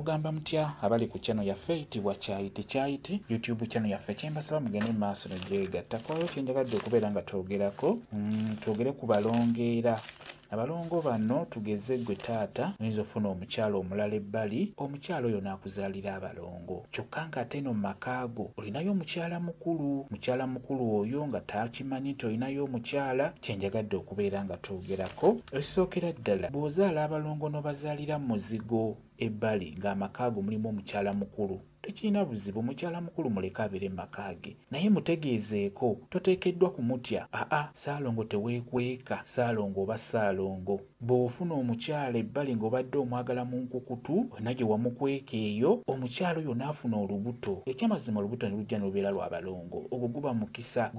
mugamba mutya abali ku channel yaffe eyitibwa Kyayiti YouTube channel yaffe kyembasaba mugende mu maaso negyegattako kyenjagadde okubeera nga twogerako twogere ku balongeera. Abalongo bano tugeze gwe taata oyinza ofuna omukyalo omulala ebbali, omukyalo oyo n'akuzaalira abalongo kyokka ng'ate eno mu makaago olinayo omukyala mukulu oyo nga takimanyi nti olinayo omukyala. Kyenjagadde okubeera nga twogerako ekisookera ddala bw'ozaala abalongo n'obazaalira mu muzigo ebbali ng'amakaago mulimu omukyala mukulu, tekirina buzibu, mukyala mukulu muleke abeere mu makaage, naye mutegeezeeko toteekeddwa kumutya. Ssaalongo teweekweka, ssaalongo oba ssaalongo. Bw'ofuna omukyala ebbali ng'obadde omwagala mu nkukutu olina gye wamukweka eyo, omukyala oyo n'afuna olubuto. Ekyamazima olubuto ne lujja n'olubeera lwa balongo, ogwo guba mukisa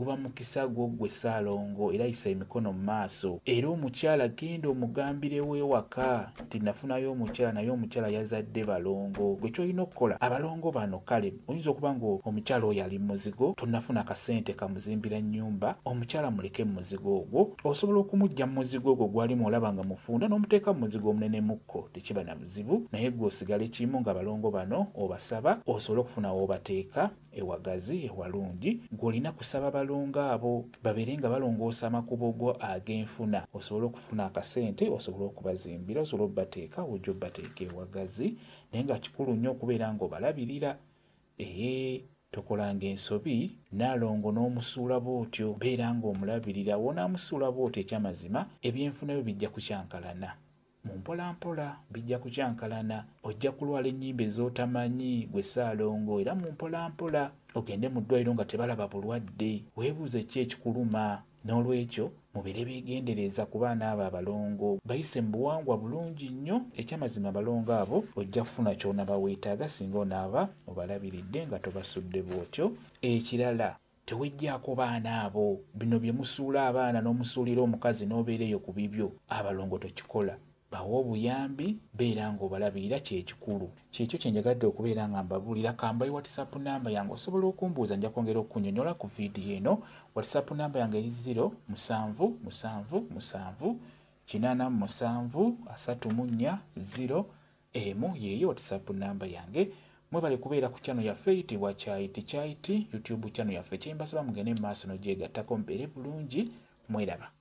gwoggwe ssaalongo, era yisa emikono mu maaso. Era omukyala genda omugambirewo ewaka nti nafunayo omukyala, naye omukyala yazadde balongo. Gwe kyolina okukola abalongo bano kale oyinza okuba nga omukyala oyo ali mu muzigo, tonnafuna kasente kamuzimbira nnyumba, omukyala muleke mu muzigo ogwo. Osobola okumuggya mu muzigo ogwo gwalimu olaba nga mufunda n'omuteeka mu muzigo omunene mukko, tekiba na buzibu, naye gwe osigale kimu nga balongo bano obasaba osobole okufuna w'obateeka ewagazi ewalungi. Gw'olina kusaba balongo abo babeere nga balongoosa amakubo go ag'enfuna, osobole okufuna akasente, osobole okubazimbira, osobole okubateeka ojja obbateeka ewagazi, naye nga kikulu nnyo okubeera ng'obalabirira. Tokolanga ensobi Naalongo n'omusuula bw'otyo, beera ng'omulabirira. Wonaamusuula bw'otyo ekyamazima ebyenfuna byo bijja kukyankalana mu mpolampola, bijja kukyankalana. Ojja kulwala ennyimba ez'otamanyi gwe Ssaalongo, era mu mpolampola ogende mu ddwaliro nga tebalaba bulwadde, weebuuze ki ekikuluma. N'olwekyo mubeere beegendereza ku baana abo abalongo, bayise mu buwangwa bulungi nnyo. Ekyamazima abalongo abo ojja kufuna ky'onaba weetaaga singa onaaba obalabiridde nga tobasudde bw'otyo. Ekirala tewejjaako baana abo, bino bye musuula abaana n'omusuulira omukazi n'obeera eyo ku bibyo, abalongo tokikola. Bawa obuyambi, beera ng'obalabirira, kyekikulu. Kyekyo kyenjagadde okubeera nga mbabuulira. Kambayi WhatsApp namba yange osobola okumbuuza, nja kwongera okunyonyola ku viidiyo eno. WhatsApp namba yange eri 0777873401 yeeyo WhatsApp namba yange. Mwebale kubeera ku channel yaffe eyitibwa Kyayiti YouTube channel yaffe kyembasaba mugende mu maaso n'ogyegattako mubeere bulungi, mweraba.